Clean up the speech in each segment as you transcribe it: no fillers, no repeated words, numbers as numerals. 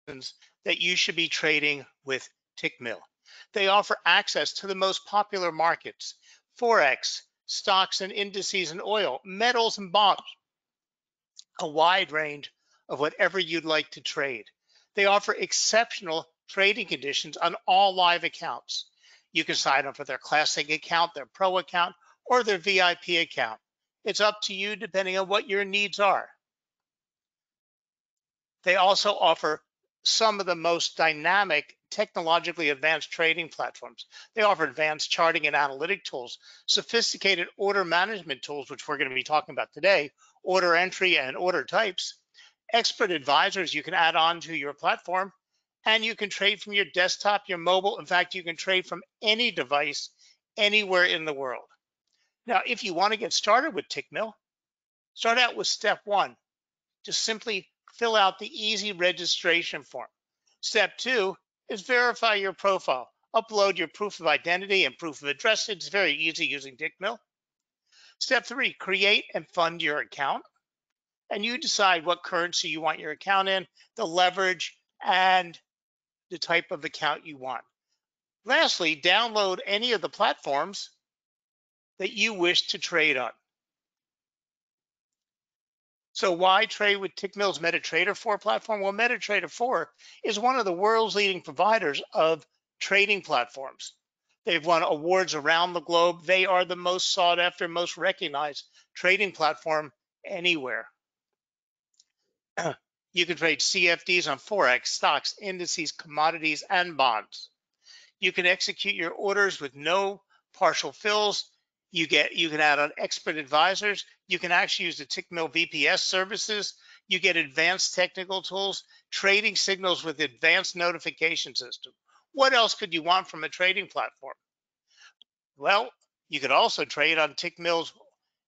that you should be trading with TickMill. They offer access to the most popular markets: Forex, stocks and indices and oil, metals and bonds, a wide range of whatever you'd like to trade. They offer exceptional trading conditions on all live accounts. You can sign up for their classic account, their pro account, or their VIP account. It's up to you depending on what your needs are. They also offer some of the most dynamic, technologically advanced trading platforms. They offer advanced charting and analytic tools, sophisticated order management tools, which we're going to be talking about today, order entry and order types, expert advisors you can add on to your platform, and you can trade from your desktop, your mobile. In fact, you can trade from any device, anywhere in the world. Now, if you want to get started with TickMill, start out with step one. Just simply fill out the easy registration form. Step two is verify your profile. Upload your proof of identity and proof of address. It's very easy using TickMill. Step three, create and fund your account. And you decide what currency you want your account in, the leverage, and the type of account you want. Lastly, download any of the platforms that you wish to trade on. So why trade with TickMill's MetaTrader 4 platform? Well, MetaTrader 4 is one of the world's leading providers of trading platforms. They've won awards around the globe. They are the most sought after, most recognized trading platform anywhere. You can trade CFDs on Forex, stocks, indices, commodities, and bonds. You can execute your orders with no partial fills. You can add on expert advisors. You can actually use the TickMill VPS services. You get advanced technical tools, trading signals with advanced notification system. What else could you want from a trading platform? Well, you could also trade on TickMill's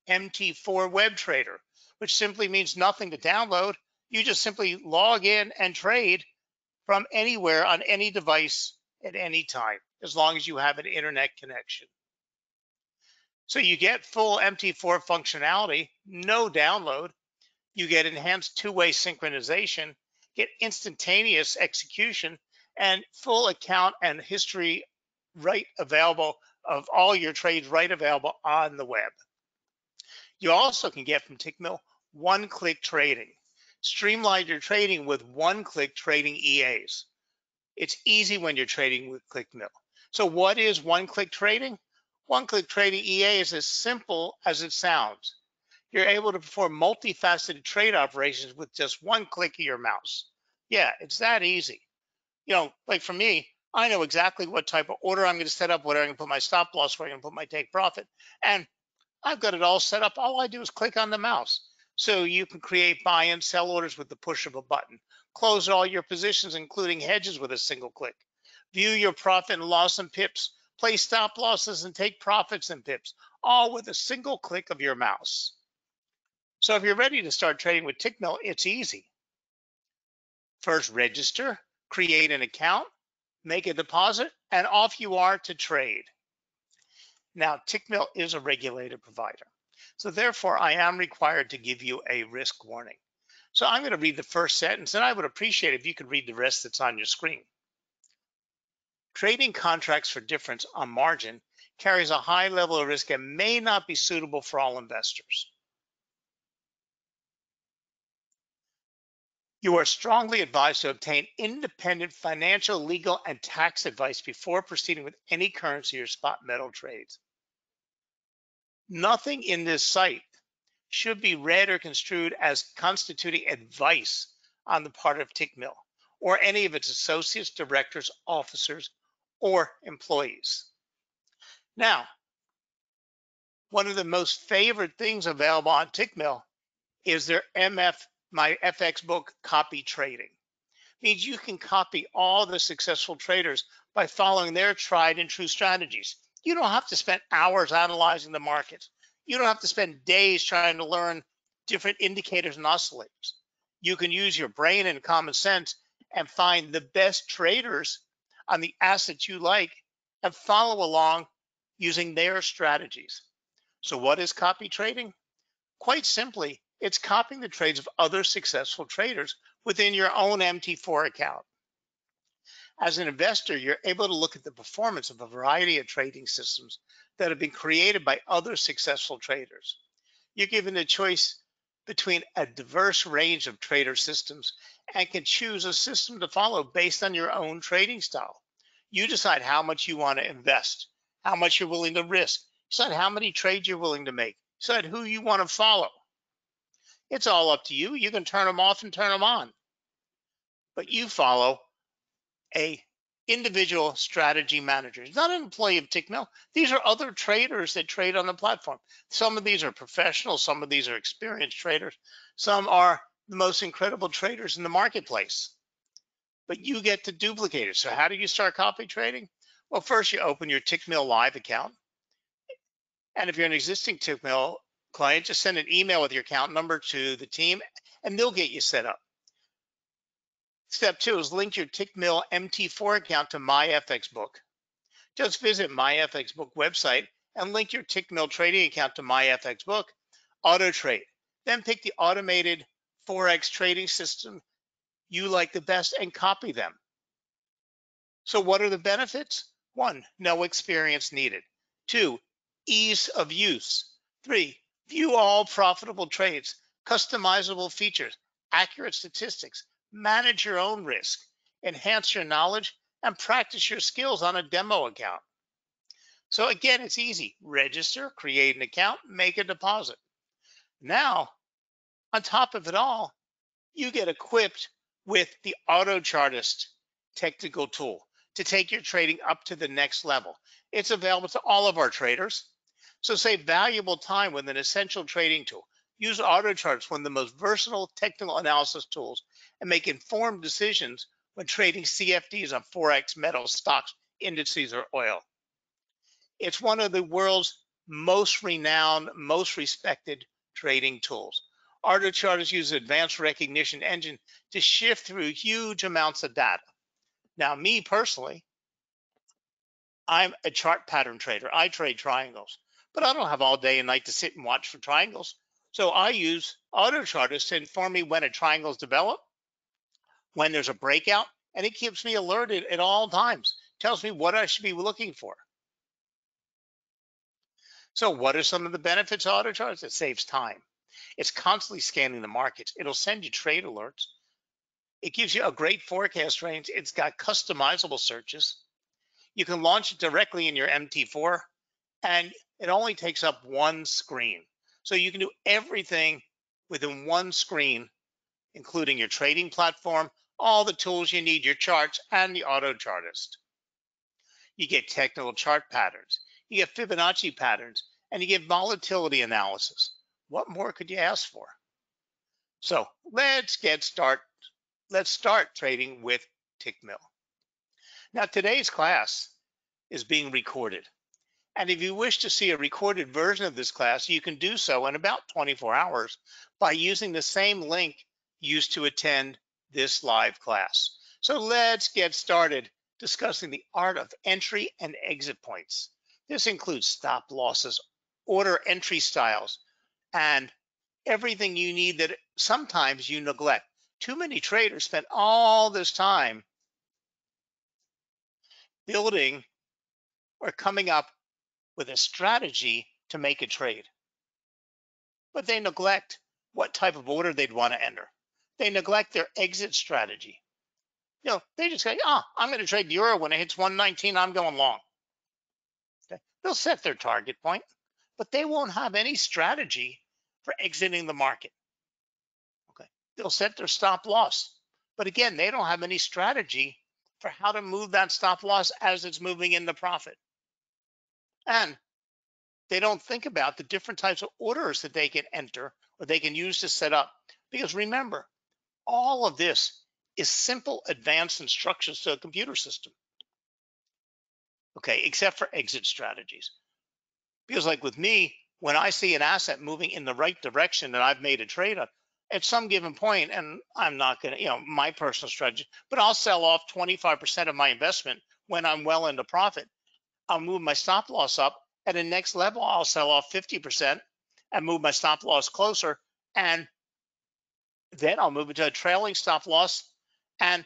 MT4 web trader, which simply means nothing to download. You just simply log in and trade from anywhere on any device at any time, as long as you have an internet connection. So you get full MT4 functionality, no download. You get enhanced two-way synchronization, get instantaneous execution, and full account and history available of all your trades available on the web. You also can get from TickMill OneClick trading. Streamline your trading with OneClick trading EAs. It's easy when you're trading with TickMill. So what is OneClick trading? OneClick trading EA is as simple as it sounds. You're able to perform multifaceted trade operations with just one click of your mouse. Yeah, it's that easy. You know, like for me, I know exactly what type of order I'm going to set up, where I'm going to put my stop loss, where I'm going to put my take profit. And I've got it all set up. All I do is click on the mouse. So you can create buy and sell orders with the push of a button. Close all your positions, including hedges, with a single click. View your profit and loss in pips. Place stop losses and take profits in pips, all with a single click of your mouse. So if you're ready to start trading with TickMill, it's easy. First, register, create an account, make a deposit, and off you are to trade. Now, TickMill is a regulated provider, so therefore I am required to give you a risk warning. So I'm going to read the first sentence, and I would appreciate it if you could read the rest that's on your screen. Trading contracts for difference on margin carries a high level of risk and may not be suitable for all investors. You are strongly advised to obtain independent financial, legal, and tax advice before proceeding with any currency or spot metal trades. Nothing in this site should be read or construed as constituting advice on the part of TickMill or any of its associates, directors, officers, or employees. Now, one of the most favorite things available on TickMill is their My FX book, Copy Trading. Means you can copy all the successful traders by following their tried and true strategies. You don't have to spend hours analyzing the markets. You don't have to spend days trying to learn different indicators and oscillators. You can use your brain and common sense and find the best traders on the assets you like and follow along using their strategies. So what is copy trading? Quite simply, it's copying the trades of other successful traders within your own MT4 account. As an investor, you're able to look at the performance of a variety of trading systems that have been created by other successful traders. You're given a choice between a diverse range of trader systems and can choose a system to follow based on your own trading style. You decide how much you want to invest, how much you're willing to risk, decide how many trades you're willing to make, decide who you want to follow. It's all up to you. You can turn them off and turn them on, but you follow a individual strategy manager. He's not an employee of TickMill. These are other traders that trade on the platform. Some of these are professionals, some of these are experienced traders, some are the most incredible traders in the marketplace. But you get to duplicate it. So how do you start copy trading? Well, first you open your TickMill Live account. And if you're an existing TickMill client, just send an email with your account number to the team and they'll get you set up. Step 2 is link your TickMill MT4 account to MyFXBook. Just visit MyFXBook website and link your TickMill trading account to MyFXBook, Autotrade. Then pick the automated Forex trading system you like the best and copy them. So what are the benefits? 1, no experience needed. 2, ease of use. 3, view all profitable trades, customizable features, accurate statistics, manage your own risk, enhance your knowledge, and practice your skills on a demo account. So again, it's easy. Register, create an account, make a deposit. Now, on top of it all, you get equipped with the Autochartist technical tool to take your trading up to the next level. It's available to all of our traders. So save valuable time with an essential trading tool. Use Autochartist, one of the most versatile technical analysis tools, and make informed decisions when trading CFDs on Forex, metals, stocks, indices, or oil. It's one of the world's most renowned, most respected trading tools. Autochartist uses advanced recognition engine to shift through huge amounts of data. Now, me personally, I'm a chart pattern trader. I trade triangles, but I don't have all day and night to sit and watch for triangles. So I use Autochartist to inform me when a triangle is developed, when there's a breakout, and it keeps me alerted at all times. Tells me what I should be looking for. So what are some of the benefits of Autochartist? It saves time. It's constantly scanning the markets. It'll send you trade alerts. It gives you a great forecast range. It's got customizable searches. You can launch it directly in your MT4, and it only takes up one screen. So you can do everything within one screen, including your trading platform, all the tools you need, your charts, and the Autochartist. You get technical chart patterns, you get Fibonacci patterns, and you get volatility analysis. What more could you ask for? So let's start trading with TickMill. Now today's class is being recorded. And if you wish to see a recorded version of this class, you can do so in about 24 hours by using the same link used to attend this live class. So let's get started discussing the art of entry and exit points. This includes stop losses, order entry styles, and everything you need that sometimes you neglect. Too many traders spend all this time building or coming up with a strategy to make a trade, but they neglect what type of order they'd want to enter. They neglect their exit strategy. You know, they just say, I'm going to trade the euro when it hits 119, I'm going long. Okay. They'll set their target point, but they won't have any strategy for exiting the market. Okay. They'll set their stop loss, but again, they don't have any strategy for how to move that stop loss as it's moving into profit. And they don't think about the different types of orders that they can enter or they can use to set up. Because remember, all of this is simple advanced instructions to a computer system. Okay, except for exit strategies. Because like with me, when I see an asset moving in the right direction that I've made a trade on, at some given point, and I'm not going to, my personal strategy, but I'll sell off 25% of my investment when I'm well into profit. I'll move my stop loss up. At the next level, I'll sell off 50% and move my stop loss closer. And Then I'll move into a trailing stop loss, and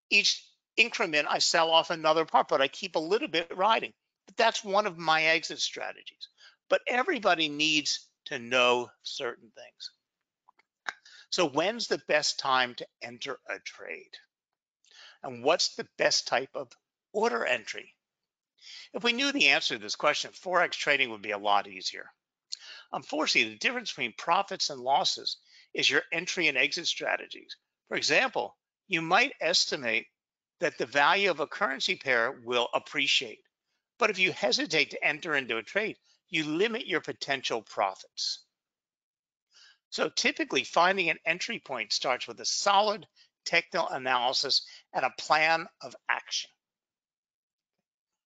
each increment I sell off another part, but I keep a little bit riding. But that's one of my exit strategies. But everybody needs to know certain things. So when's the best time to enter a trade? And what's the best type of order entry? If we knew the answer to this question, Forex trading would be a lot easier. Unfortunately, the difference between profits and losses is your entry and exit strategies. For example, you might estimate that the value of a currency pair will appreciate. But if you hesitate to enter into a trade, you limit your potential profits. So typically, finding an entry point starts with a solid technical analysis and a plan of action.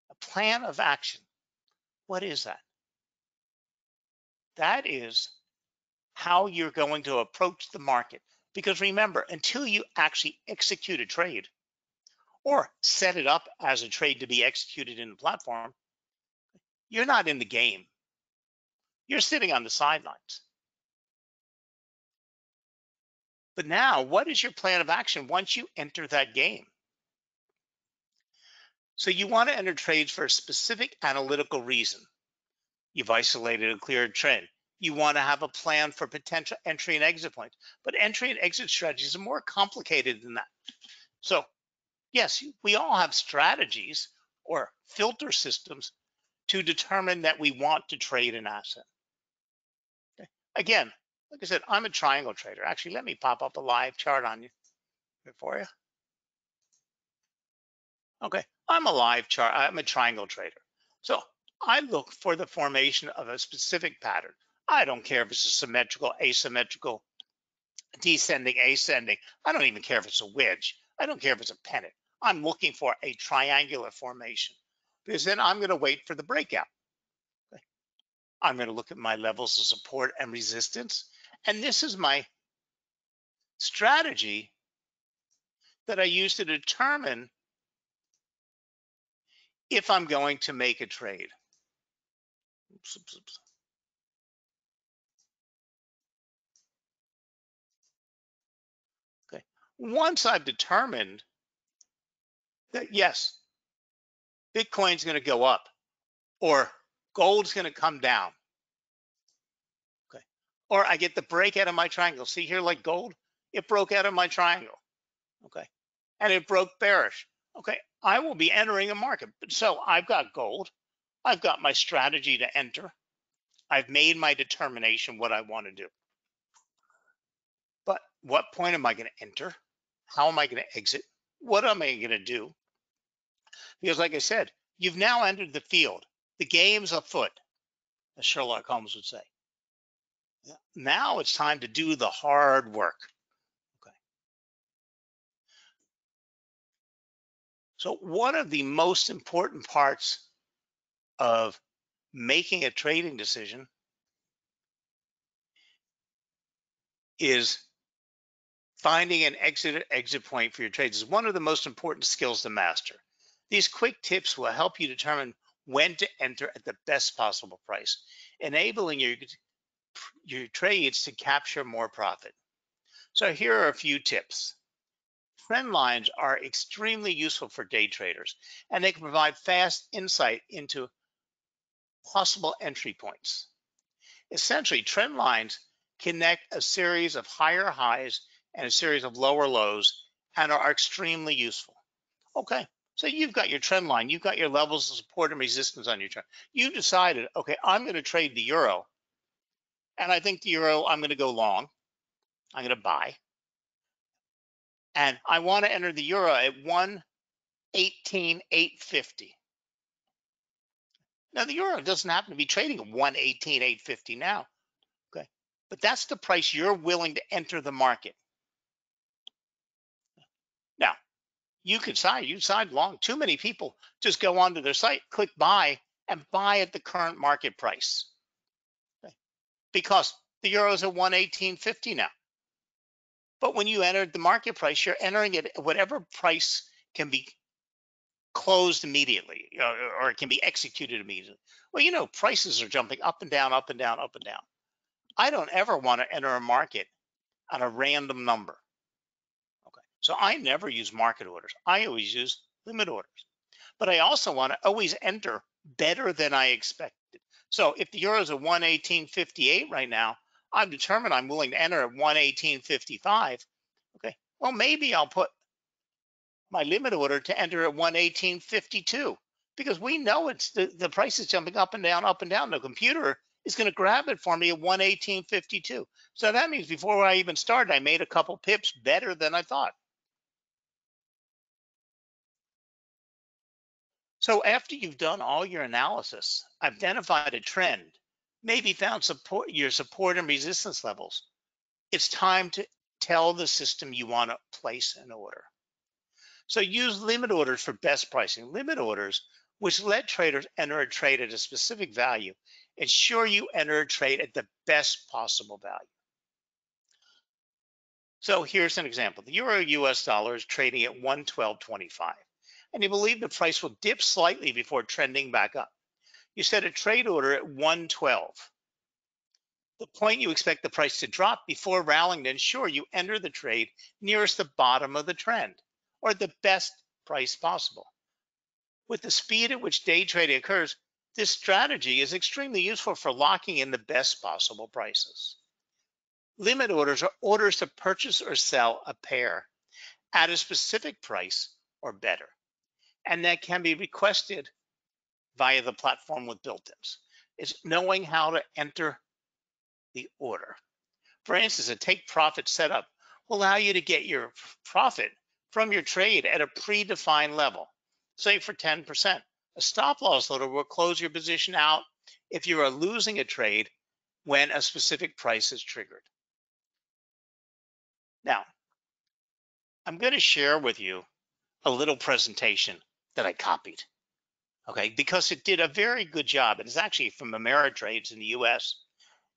A plan of action. What is that? That is how you're going to approach the market. Because remember, until you actually execute a trade or set it up as a trade to be executed in the platform, you're not in the game. You're sitting on the sidelines. But now, what is your plan of action once you enter that game? So you want to enter trades for a specific analytical reason. You've isolated a clear trend. You want to have a plan for potential entry and exit points. But entry and exit strategies are more complicated than that. So yes, we all have strategies or filter systems to determine that we want to trade an asset. Okay. Again, like I said, I'm a triangle trader. Actually, let me pop up a live chart on you for you. Okay, I'm a triangle trader. So I look for the formation of a specific pattern. I don't care if it's a symmetrical, asymmetrical, descending, ascending. I don't even care if it's a wedge. I don't care if it's a pennant. I'm looking for a triangular formation because then I'm going to wait for the breakout. Okay. I'm going to look at my levels of support and resistance. And this is my strategy that I use to determine if I'm going to make a trade. Oops. Okay. Once I've determined that, yes, Bitcoin's going to go up or gold's going to come down. Okay. Or I get the break out of my triangle. See here, like gold, it broke out of my triangle. Okay. And it broke bearish. Okay. I will be entering a market. So I've got gold. I've got my strategy to enter. I've made my determination what I want to do. But what point am I going to enter? How am I going to exit? What am I going to do? Because like I said, you've now entered the field. The game's afoot, as Sherlock Holmes would say. Now it's time to do the hard work. Okay. So one of the most important parts of making a trading decision is finding an exit point for your trades. Is one of the most important skills to master. These quick tips will help you determine when to enter at the best possible price, enabling your trades to capture more profit. So here are a few tips. Trend lines are extremely useful for day traders, and they can provide fast insight into possible entry points. Essentially, trend lines connect a series of higher highs and a series of lower lows and are extremely useful. Okay, so you've got your trend line, you've got your levels of support and resistance on your trend. You decided, okay, I'm going to trade the euro, and I think the euro, I'm going to go long, I'm going to buy, and I want to enter the euro at 118,850. Now the euro doesn't happen to be trading at 118,850 now, okay, but that's the price you're willing to enter the market. Now, you decide long. Too many people just go onto their site, click buy, and buy at the current market price. Okay. Because the euro is at 118.50 now. But when you enter the market price, you're entering it at whatever price can be closed immediately, or it can be executed immediately. Well, you know, prices are jumping up and down, up and down, up and down. I don't ever want to enter a market on a random number. Okay. So I never use market orders. I always use limit orders. But I also want to always enter better than I expected. So if the euro is at 118.58 right now, I'm determined I'm willing to enter at 118.55. Okay. Well, maybe I'll put my limit order to enter at 118.52 because we know it's the price is jumping up and down, up and down. The computer is going to grab it for me at 118.52. So that means before I even started, I made a couple pips better than I thought. So after you've done all your analysis, identified a trend, maybe found your support and resistance levels, it's time to tell the system you want to place an order. So use limit orders for best pricing. Limit orders, which let traders enter a trade at a specific value, ensure you enter a trade at the best possible value. So here's an example. The euro US dollar is trading at 112.25, and you believe the price will dip slightly before trending back up. You set a trade order at 112, the point you expect the price to drop before rallying to ensure you enter the trade nearest the bottom of the trend, or the best price possible. With the speed at which day trading occurs, this strategy is extremely useful for locking in the best possible prices. Limit orders are orders to purchase or sell a pair at a specific price or better, and that can be requested via the platform with built-ins. It's knowing how to enter the order. For instance, a take profit setup will allow you to get your profit from your trade at a predefined level, say for 10%. A stop loss order will close your position out if you are losing a trade when a specific price is triggered. Now, I'm going to share with you a little presentation that I copied, okay, because it did a very good job. It's actually from Ameritrades in the US,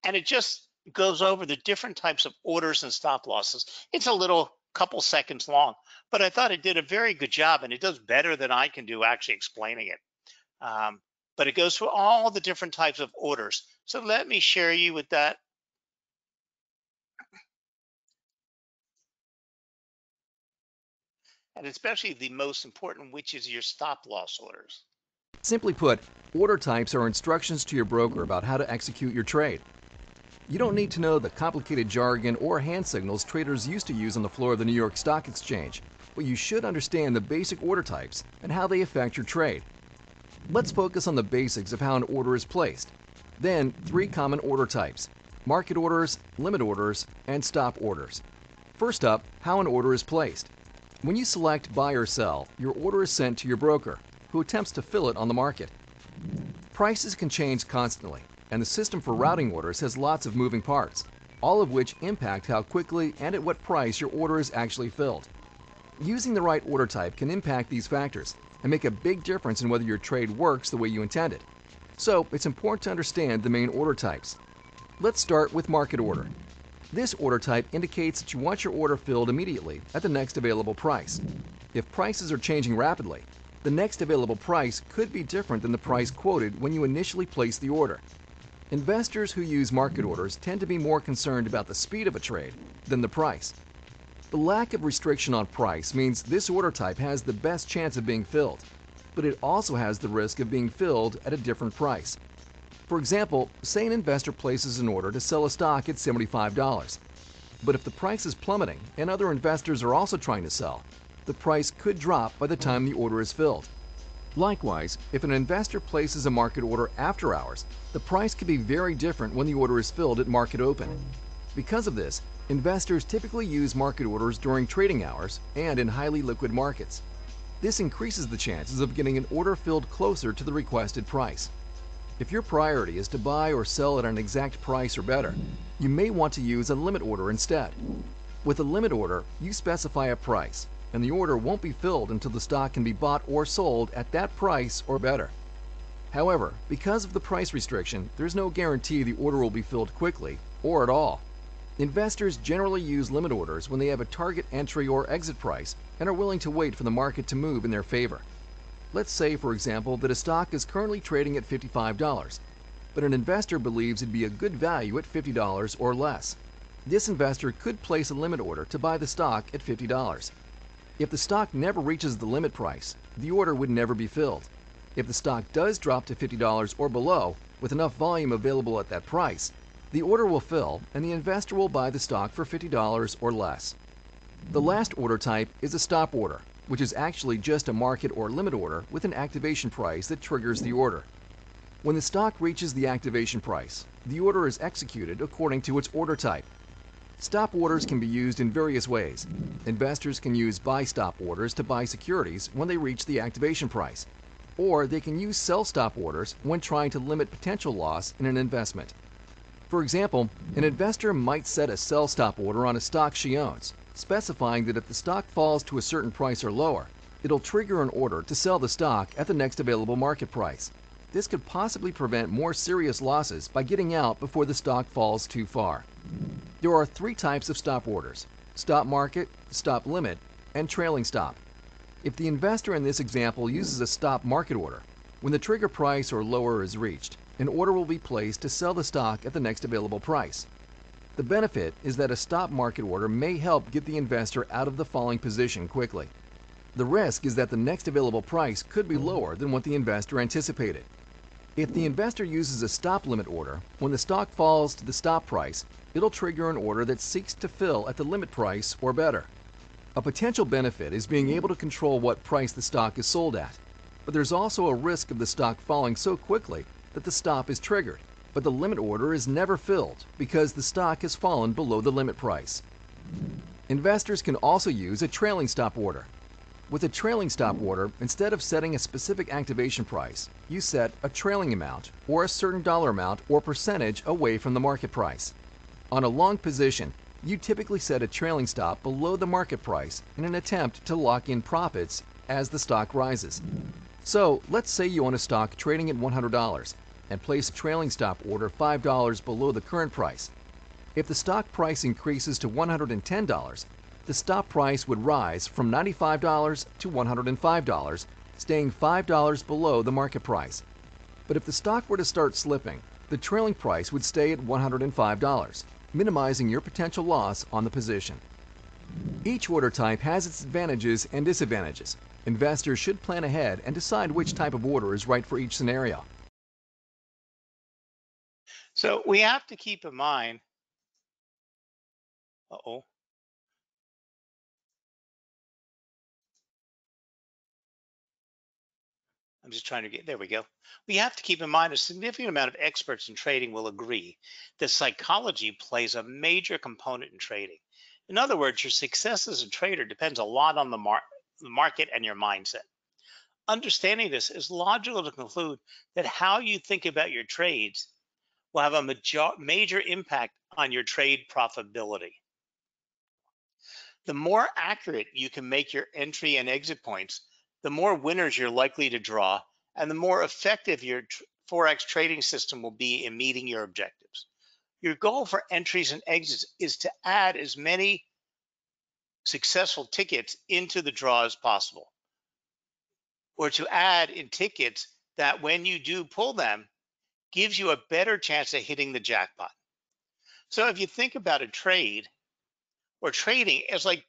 and it just goes over the different types of orders and stop losses. It's a little couple seconds long, but I thought it did a very good job, and it does better than I can do actually explaining it. But it goes through all the different types of orders. So let me share you with that. And especially the most important, which is your stop loss orders. Simply put, order types are instructions to your broker about how to execute your trade. You don't need to know the complicated jargon or hand signals traders used to use on the floor of the New York Stock Exchange, but you should understand the basic order types and how they affect your trade. Let's focus on the basics of how an order is placed. Then, 3 common order types: market orders, limit orders, and stop orders. First up, how an order is placed. When you select buy or sell, your order is sent to your broker, who attempts to fill it on the market. Prices can change constantly, and the system for routing orders has lots of moving parts, all of which impact how quickly and at what price your order is actually filled. Using the right order type can impact these factors and make a big difference in whether your trade works the way you intended. So it's important to understand the main order types. Let's start with market order. This order type indicates that you want your order filled immediately at the next available price. If prices are changing rapidly, the next available price could be different than the price quoted when you initially placed the order. Investors who use market orders tend to be more concerned about the speed of a trade than the price. The lack of restriction on price means this order type has the best chance of being filled, but it also has the risk of being filled at a different price. For example, say an investor places an order to sell a stock at $75. But if the price is plummeting and other investors are also trying to sell, the price could drop by the time the order is filled. Likewise, if an investor places a market order after hours, the price could be very different when the order is filled at market open. Because of this, investors typically use market orders during trading hours and in highly liquid markets. This increases the chances of getting an order filled closer to the requested price. If your priority is to buy or sell at an exact price or better, you may want to use a limit order instead. With a limit order, you specify a price, and the order won't be filled until the stock can be bought or sold at that price or better. However, because of the price restriction, there's no guarantee the order will be filled quickly or at all. Investors generally use limit orders when they have a target entry or exit price and are willing to wait for the market to move in their favor. Let's say, for example, that a stock is currently trading at $55, but an investor believes it'd be a good value at $50 or less. This investor could place a limit order to buy the stock at $50. If the stock never reaches the limit price, the order would never be filled. If the stock does drop to $50 or below, with enough volume available at that price, the order will fill and the investor will buy the stock for $50 or less. The last order type is a stop order, which is actually just a market or limit order with an activation price that triggers the order. When the stock reaches the activation price, the order is executed according to its order type. Stop orders can be used in various ways. Investors can use buy stop orders to buy securities when they reach the activation price, or they can use sell stop orders when trying to limit potential loss in an investment. For example, an investor might set a sell stop order on a stock she owns, specifying that if the stock falls to a certain price or lower, it'll trigger an order to sell the stock at the next available market price. This could possibly prevent more serious losses by getting out before the stock falls too far. There are three types of stop orders: stop market, stop limit, and trailing stop. If the investor in this example uses a stop market order, when the trigger price or lower is reached, an order will be placed to sell the stock at the next available price. The benefit is that a stop market order may help get the investor out of the falling position quickly. The risk is that the next available price could be lower than what the investor anticipated. If the investor uses a stop limit order, when the stock falls to the stop price, it'll trigger an order that seeks to fill at the limit price or better. A potential benefit is being able to control what price the stock is sold at. But there's also a risk of the stock falling so quickly that the stop is triggered, but the limit order is never filled because the stock has fallen below the limit price. Investors can also use a trailing stop order. With a trailing stop order, instead of setting a specific activation price, you set a trailing amount or a certain dollar amount or percentage away from the market price. On a long position, you typically set a trailing stop below the market price in an attempt to lock in profits as the stock rises. So, let's say you own a stock trading at $100 and place a trailing stop order $5 below the current price. If the stock price increases to $110, the stop price would rise from $95 to $105, staying $5 below the market price. But if the stock were to start slipping, the trailing price would stay at $105, minimizing your potential loss on the position. Each order type has its advantages and disadvantages. Investors should plan ahead and decide which type of order is right for each scenario. So we have to keep in mind, uh-oh, I'm just trying to get, there we go. We have to keep in mind a significant amount of experts in trading will agree that psychology plays a major component in trading. In other words, your success as a trader depends a lot on the market and your mindset. Understanding this is logical to conclude that how you think about your trades will have a major impact on your trade profitability. The more accurate you can make your entry and exit points, the more winners you're likely to draw, and the more effective your Forex trading system will be in meeting your objectives. Your goal for entries and exits is to add as many successful tickets into the draw as possible, or to add in tickets that when you do pull them, gives you a better chance of hitting the jackpot. So if you think about a trade or trading as like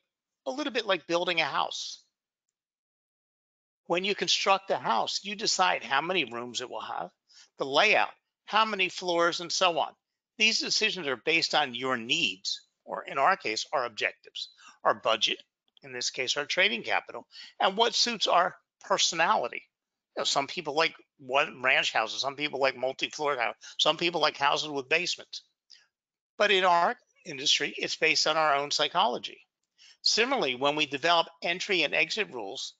a little bit like building a house. When you construct a house, you decide how many rooms it will have, the layout, how many floors, and so on. These decisions are based on your needs, or in our case, our objectives, our budget, in this case, our trading capital, and what suits our personality. Some people like ranch houses, some people like multi-floor houses, some people like houses with basements. But in our industry, it's based on our own psychology. Similarly, when we develop entry and exit rules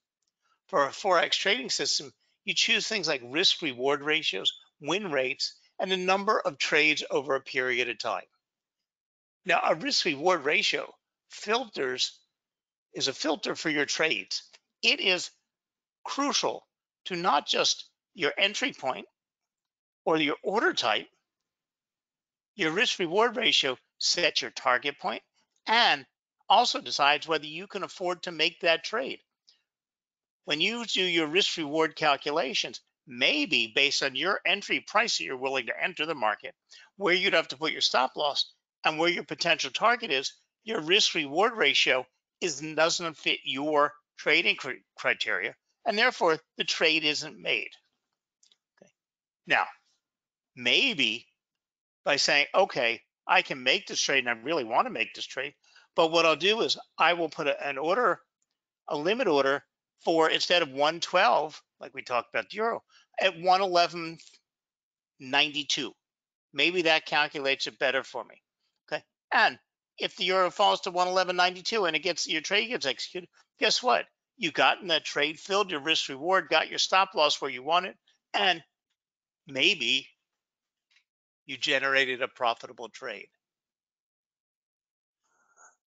for a Forex trading system, you choose things like risk reward ratios, win rates, and the number of trades over a period of time. Now, a risk reward ratio is a filter for your trades. It is crucial to not just your entry point or your order type. Your risk reward ratio sets your target point and also decides whether you can afford to make that trade. When you do your risk reward calculations, maybe based on your entry price that you're willing to enter the market, where you'd have to put your stop loss, and where your potential target is, your risk reward ratio doesn't fit your trading criteria, and therefore the trade isn't made. Okay. Now, maybe by saying, okay, I can make this trade and I really want to make this trade, but what I'll do is I will put an order, a limit order for, instead of 112, like we talked about the euro, at 111.92. Maybe that calculates it better for me. Okay. And if the euro falls to 111.92 and your trade gets executed, guess what? You got in that trade, filled your risk reward, got your stop loss where you want it, and maybe you generated a profitable trade.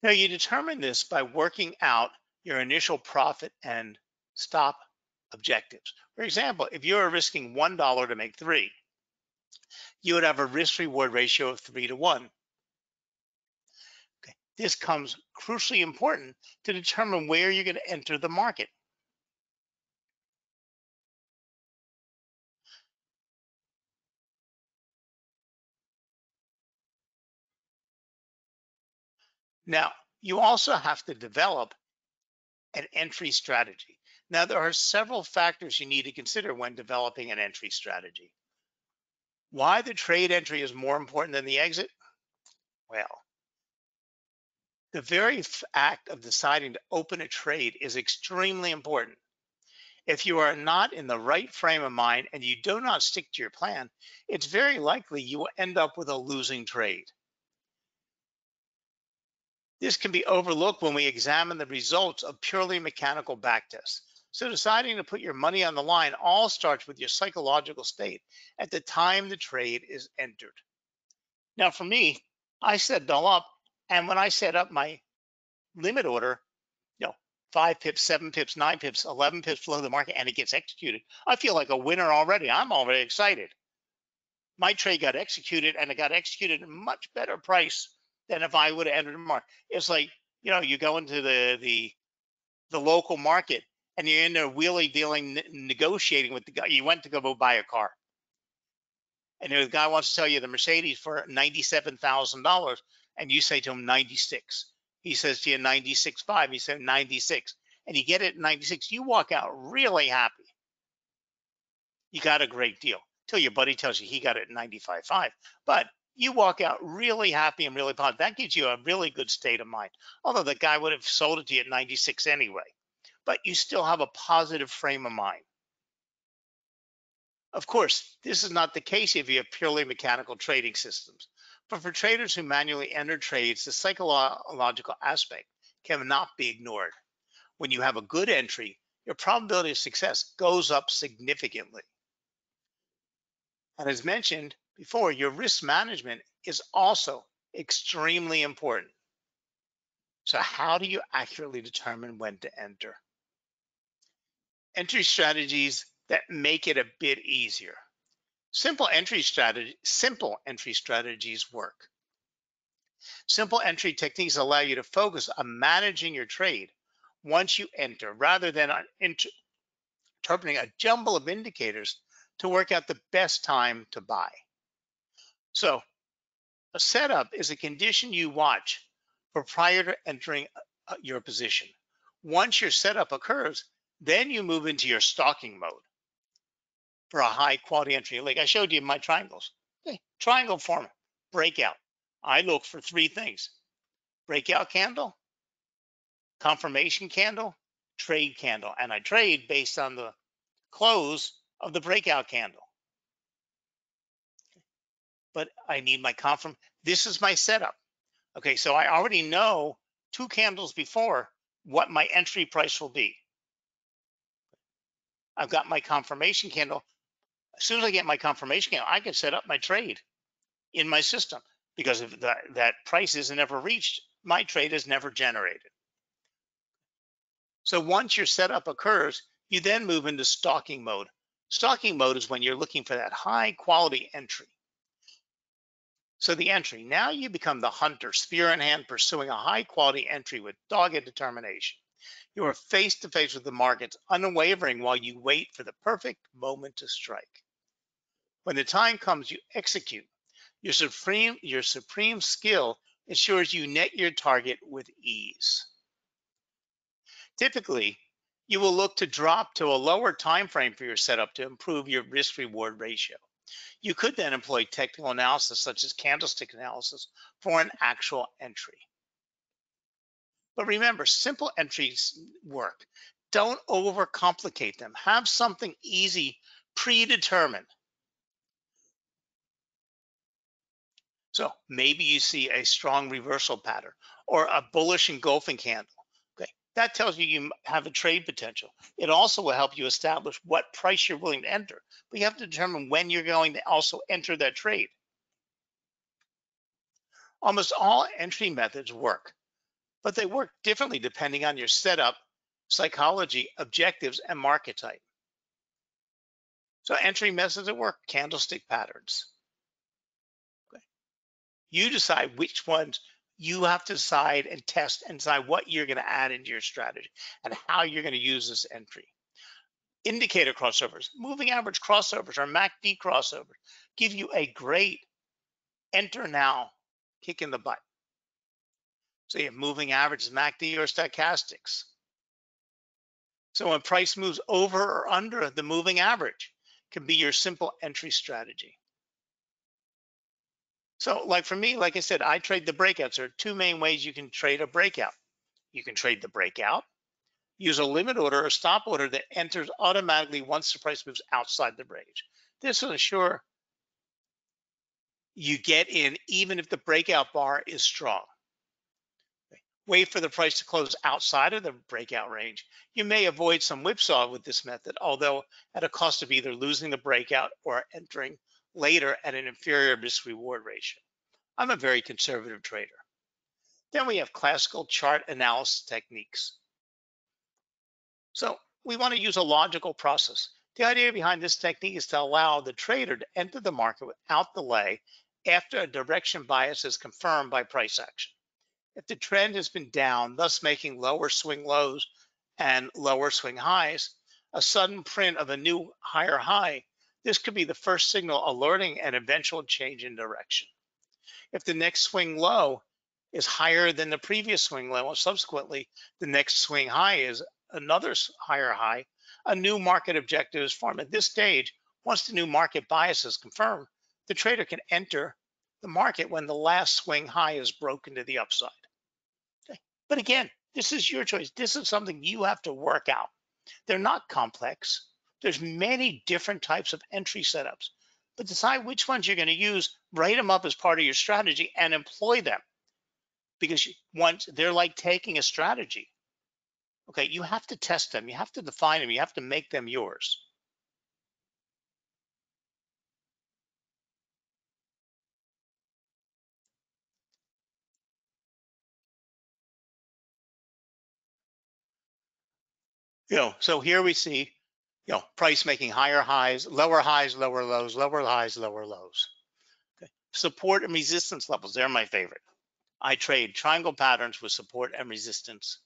Now, you determine this by working out your initial profit and stop objectives. For example, if you're risking $1 to make 3, you would have a risk reward ratio of 3 to 1. Okay. This comes crucially important to determine where you're going to enter the market. Now, you also have to develop an entry strategy. Now, there are several factors you need to consider when developing an entry strategy. Why the trade entry is more important than the exit? Well, the very act of deciding to open a trade is extremely important. If you are not in the right frame of mind and you do not stick to your plan, it's very likely you will end up with a losing trade. This can be overlooked when we examine the results of purely mechanical backtests. So deciding to put your money on the line all starts with your psychological state at the time the trade is entered. Now for me, I set it all up, and when I set up my limit order, 5 pips, 7 pips, 9 pips, 11 pips below the market, and it gets executed, I feel like a winner already. I'm already excited. My trade got executed, and it got executed at a much better price than if I would have entered the market. It's like, you go into the local market and you're in there wheelie dealing, negotiating with the guy. You went to go buy a car, and the guy wants to sell you the Mercedes for $97,000, and you say to him 96. He says to you 96.5. He said 96, and you get it at 96. You walk out really happy. You got a great deal till your buddy tells you he got it at 95.5. But you walk out really happy and really positive. That gives you a really good state of mind. Although the guy would have sold it to you at 96 anyway, but you still have a positive frame of mind. Of course, this is not the case if you have purely mechanical trading systems. But for traders who manually enter trades, the psychological aspect cannot be ignored. When you have a good entry, your probability of success goes up significantly. And as mentioned before, your risk management is also extremely important. So how do you accurately determine when to enter? Entry strategies that make it a bit easier. Simple entry strategies work. Simple entry techniques allow you to focus on managing your trade once you enter, rather than on interpreting a jumble of indicators to work out the best time to buy. So a setup is a condition you watch for prior to entering your position. Once your setup occurs, then you move into your stalking mode for a high quality entry. Like I showed you my triangles. Okay. Triangle form, breakout. I look for 3 things: breakout candle, confirmation candle, trade candle. And I trade based on the close of the breakout candle. But I need my confirm. This is my setup. Okay, so I already know 2 candles before what my entry price will be. I've got my confirmation candle. As soon as I get my confirmation candle, I can set up my trade in my system, because if that price isn't ever reached, my trade is never generated. So once your setup occurs, you then move into stalking mode. Stalking mode is when you're looking for that high quality entry. So the entry, now you become the hunter, spear in hand, pursuing a high quality entry with dogged determination. You are face to face with the markets, unwavering while you wait for the perfect moment to strike. When the time comes, you execute. Your supreme skill ensures you net your target with ease. Typically, you will look to drop to a lower time frame for your setup to improve your risk reward ratio. You could then employ technical analysis such as candlestick analysis for an actual entry. But remember, simple entries work. Don't overcomplicate them. Have something easy, predetermined. So maybe you see a strong reversal pattern or a bullish engulfing candle. Okay, that tells you you have a trade potential. It also will help you establish what price you're willing to enter, but you have to determine when you're going to also enter that trade. Almost all entry methods work, but they work differently depending on your setup, psychology, objectives, and market type. So entry methods that work, candlestick patterns. Okay. You decide which ones you have to decide and test and decide what you're going to add into your strategy and how you're going to use this entry. Indicator crossovers, moving average crossovers, or MACD crossovers give you a great enter now kick in the butt. So you have moving averages, MACD, or stochastics. So when price moves over or under the moving average, can be your simple entry strategy. So like for me, like I said, I trade the breakouts. There are two main ways you can trade a breakout. You can trade the breakout, use a limit order or stop order that enters automatically once the price moves outside the range. This will ensure you get in even if the breakout bar is strong. Wait for the price to close outside of the breakout range. You may avoid some whipsaw with this method, although at a cost of either losing the breakout or entering later at an inferior risk reward ratio. I'm a very conservative trader. Then we have classical chart analysis techniques. So we want to use a logical process. The idea behind this technique is to allow the trader to enter the market without delay after a direction bias is confirmed by price action. If the trend has been down, thus making lower swing lows and lower swing highs, a sudden print of a new higher high, this could be the first signal alerting an eventual change in direction. If the next swing low is higher than the previous swing low, and subsequently the next swing high is another higher high, a new market objective is formed. At this stage, once the new market bias is confirmed, the trader can enter the market when the last swing high is broken to the upside. Okay. But again, this is your choice. This is something you have to work out. They're not complex. There's many different types of entry setups, but decide which ones you're going to use, write them up as part of your strategy and employ them, because once they're like taking a strategy. Okay, you have to test them, you have to define them, you have to make them yours. So here we see, price making higher highs, lower lows, lower highs, lower lows. Okay. Support and resistance levels, they're my favorite. I trade triangle patterns with support and resistance.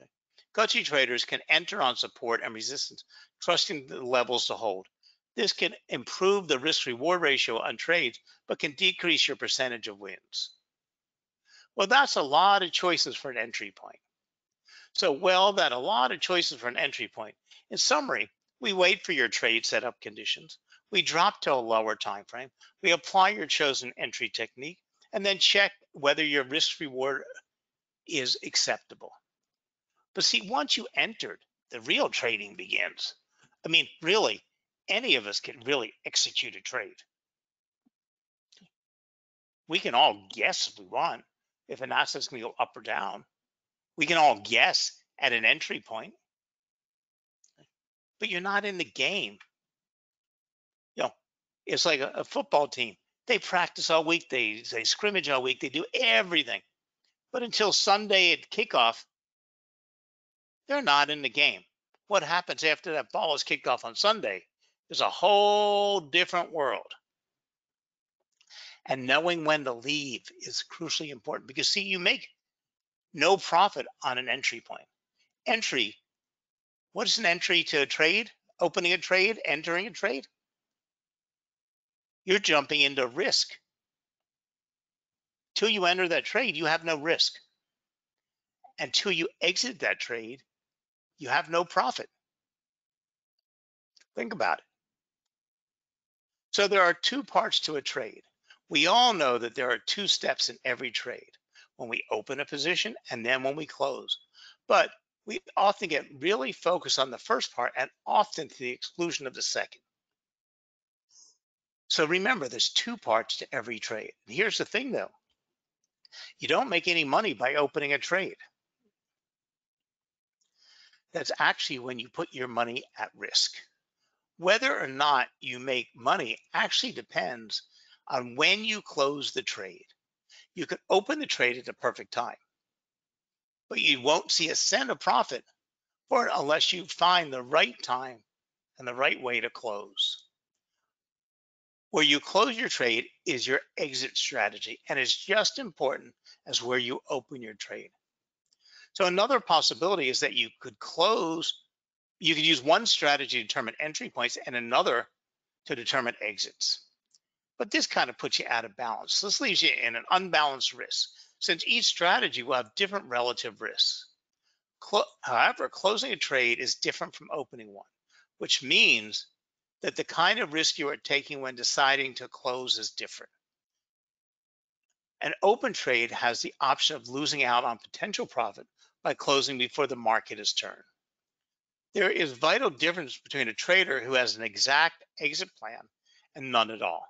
Okay. Gutsy traders can enter on support and resistance, trusting the levels to hold. This can improve the risk reward ratio on trades, but can decrease your percentage of wins. Well, that's a lot of choices for an entry point. So that a lot of choices for an entry point. In summary, we wait for your trade setup conditions. We drop to a lower time frame. We apply your chosen entry technique, and then check whether your risk reward is acceptable. But see, once you entered, the real trading begins. I mean, really, any of us can really execute a trade. We can all guess if we want, if an asset's going to go up or down. We can all guess at an entry point, but you're not in the game. It's like a football team. They practice all week, they scrimmage all week, they do everything. But until Sunday at kickoff, they're not in the game. What happens after that ball is kicked off on Sunday is a whole different world. And knowing when to leave is crucially important, because see, you make no profit on an entry point. Entry, what is an entry to a trade? Opening a trade, entering a trade? You're jumping into risk. Till you enter that trade, you have no risk. Until you exit that trade, you have no profit. Think about it. So there are two parts to a trade. We all know that there are two steps in every trade: when we open a position and then when we close. But we often get really focused on the first part and often to the exclusion of the second. So remember, there's two parts to every trade. And here's the thing though, you don't make any money by opening a trade. That's actually when you put your money at risk. Whether or not you make money actually depends on when you close the trade. You could open the trade at the perfect time, but you won't see a cent of profit for it unless you find the right time and the right way to close. Where you close your trade is your exit strategy, and it's just important as where you open your trade. So another possibility is that you could use one strategy to determine entry points and another to determine exits. But this kind of puts you out of balance. This leaves you in an unbalanced risk, since each strategy will have different relative risks. However, closing a trade is different from opening one, which means that the kind of risk you are taking when deciding to close is different. An open trade has the option of losing out on potential profit by closing before the market is turned. There is vital difference between a trader who has an exact exit plan and none at all.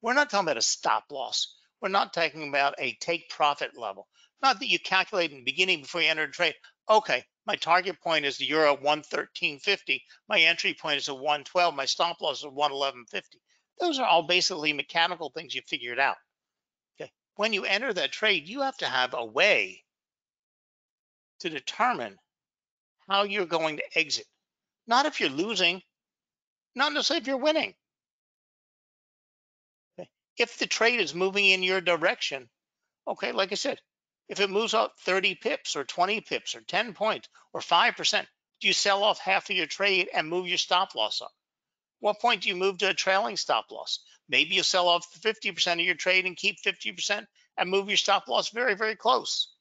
We're not talking about a stop loss. We're not talking about a take profit level. Not that you calculate in the beginning before you enter a trade. Okay, my target point is the euro 113.50. My entry point is a 112. My stop loss is 111.50. Those are all basically mechanical things you figured out. Okay, when you enter that trade, you have to have a way to determine how you're going to exit. Not if you're losing, not necessarily if you're winning. Okay? If the trade is moving in your direction, okay, like I said, if it moves up 30 pips or 20 pips or 10 points or 5%, do you sell off half of your trade and move your stop loss up? What point do you move to a trailing stop loss? Maybe you sell off 50% of your trade and keep 50% and move your stop loss very, very close.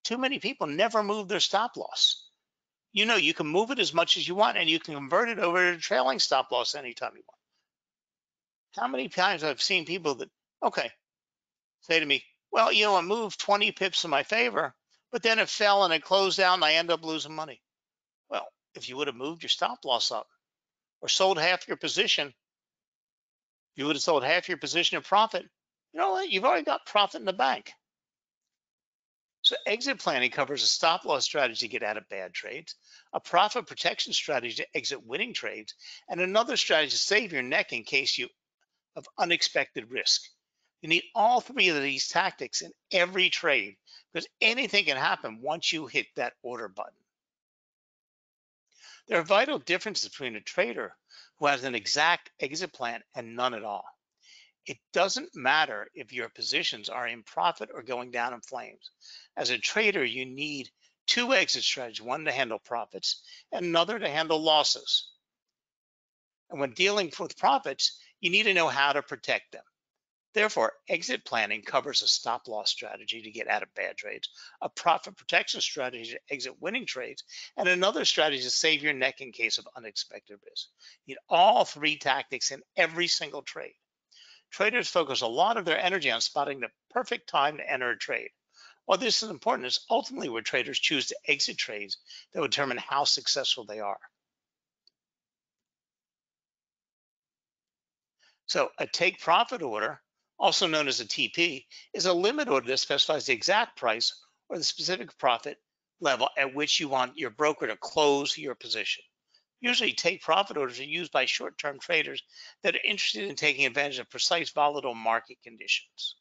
Too many people never move their stop loss. You know, you can move it as much as you want and you can convert it over to trailing stop loss anytime you want. How many times I've seen people that, okay, say to me, well, you know, it moved 20 pips in my favor, but then it fell and it closed down and I end up losing money. Well, if you would have moved your stop loss up or sold half your position, you would have sold half your position of profit. You know what? You've already got profit in the bank. So exit planning covers a stop loss strategy to get out of bad trades, a profit protection strategy to exit winning trades, and another strategy to save your neck in case of unexpected risk. You need all three of these tactics in every trade because anything can happen once you hit that order button. There are vital differences between a trader who has an exact exit plan and none at all. It doesn't matter if your positions are in profit or going down in flames. As a trader, you need two exit strategies, one to handle profits and another to handle losses. And when dealing with profits, you need to know how to protect them. Therefore, exit planning covers a stop loss strategy to get out of bad trades, a profit protection strategy to exit winning trades, and another strategy to save your neck in case of unexpected risk. You need all three tactics in every single trade. Traders focus a lot of their energy on spotting the perfect time to enter a trade. While this is important, it's ultimately where traders choose to exit trades that will determine how successful they are. So a take profit order, also known as a TP, is a limit order that specifies the exact price or the specific profit level at which you want your broker to close your position. Usually take profit orders are used by short-term traders that are interested in taking advantage of precise volatile market conditions.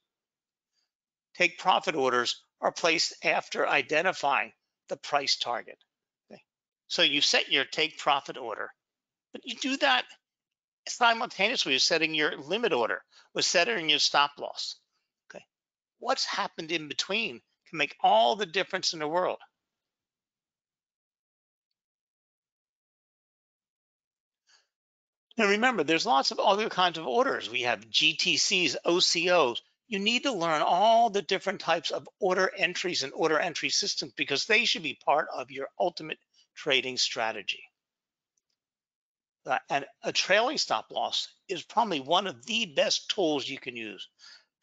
Take profit orders are placed after identifying the price target. Okay. So you set your take profit order, but you do that simultaneously with setting your limit order, with setting your stop loss. Okay. What's happened in between can make all the difference in the world. Now remember, there's lots of other kinds of orders. We have GTCs, OCOs. You need to learn all the different types of order entries and order entry systems because they should be part of your ultimate trading strategy. And a trailing stop loss is probably one of the best tools you can use.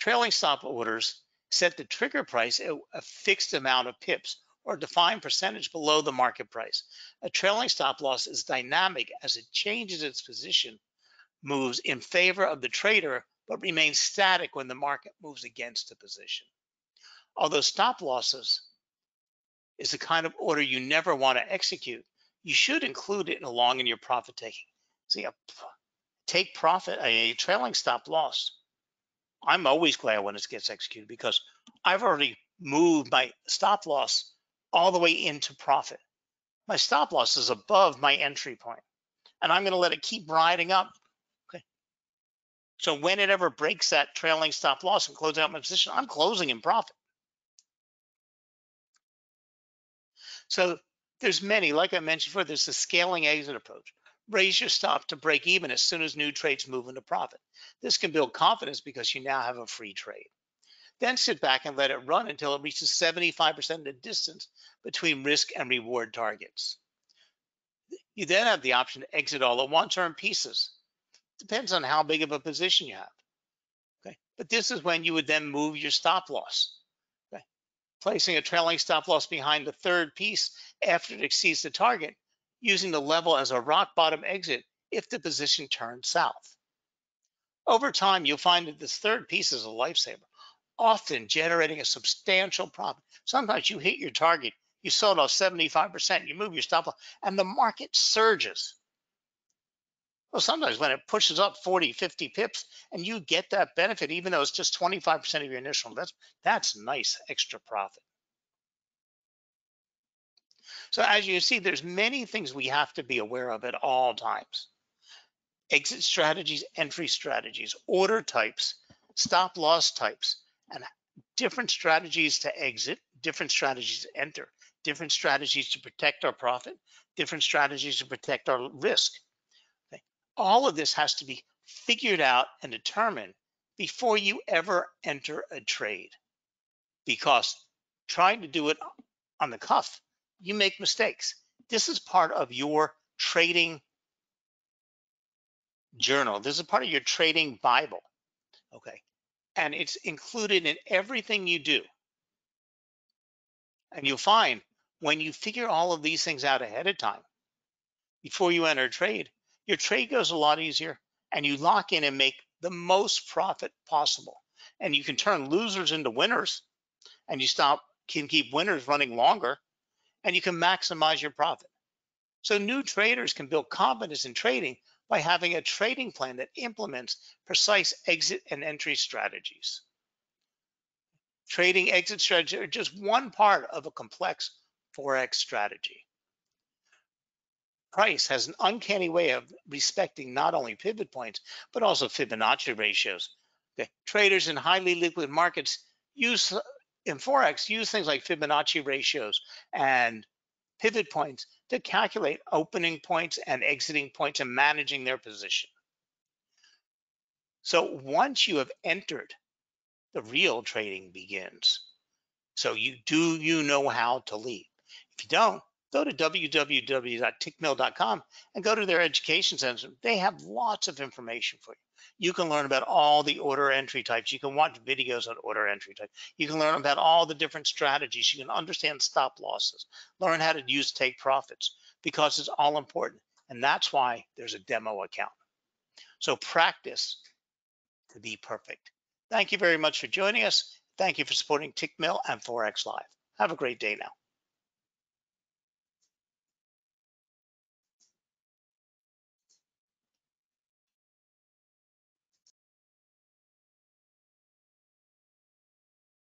Trailing stop orders set the trigger price at a fixed amount of pips or a defined percentage below the market price. A trailing stop loss is dynamic as it changes its position, moves in favor of the trader, but remains static when the market moves against the position. Although stop losses is the kind of order you never want to execute, you should include it along in your profit taking. See, a take profit, a trailing stop loss, I'm always glad when it gets executed because I've already moved my stop loss all the way into profit. My stop loss is above my entry point, and I'm going to let it keep riding up. Okay. So when it ever breaks that trailing stop loss and closes out my position, I'm closing in profit. So there's many, like I mentioned before, there's the scaling exit approach. Raise your stop to break even as soon as new trades move into profit. This can build confidence because you now have a free trade. Then sit back and let it run until it reaches 75% of the distance between risk and reward targets. You then have the option to exit all at once or in pieces. Depends on how big of a position you have. Okay, but this is when you would then move your stop loss. Okay, placing a trailing stop loss behind the third piece after it exceeds the target, using the level as a rock bottom exit if the position turns south. Over time, you'll find that this third piece is a lifesaver, often generating a substantial profit. Sometimes you hit your target, you sold off 75%, you move your stop loss, and the market surges. Well, sometimes when it pushes up 40, 50 pips, and you get that benefit, even though it's just 25% of your initial investment, that's nice extra profit. So as you see, there's many things we have to be aware of at all times. Exit strategies, entry strategies, order types, stop loss types, and different strategies to exit, different strategies to enter, different strategies to protect our profit, different strategies to protect our risk. Okay. All of this has to be figured out and determined before you ever enter a trade, because trying to do it on the cuff, you make mistakes. This is part of your trading journal. This is part of your trading Bible. Okay. And it's included in everything you do. And you'll find when you figure all of these things out ahead of time, before you enter a trade, your trade goes a lot easier and you lock in and make the most profit possible. And you can turn losers into winners, and can keep winners running longer, and you can maximize your profit. So new traders can build confidence in trading by having a trading plan that implements precise exit and entry strategies. Trading exit strategies are just one part of a complex Forex strategy. Price has an uncanny way of respecting not only pivot points, but also Fibonacci ratios. Okay. Traders in highly liquid markets in Forex use things like Fibonacci ratios and pivot points to calculate opening points and exiting points and managing their position. So once you have entered, the real trading begins. So you know how to lead? If you don't, go to www.tickmill.com and go to their education center. They have lots of information for you. You can learn about all the order entry types. You can watch videos on order entry types. You can learn about all the different strategies. You can understand stop losses, learn how to use take profits, because it's all important. And that's why there's a demo account. So practice to be perfect. Thank you very much for joining us. Thank you for supporting TickMill and ForexLive. Have a great day now.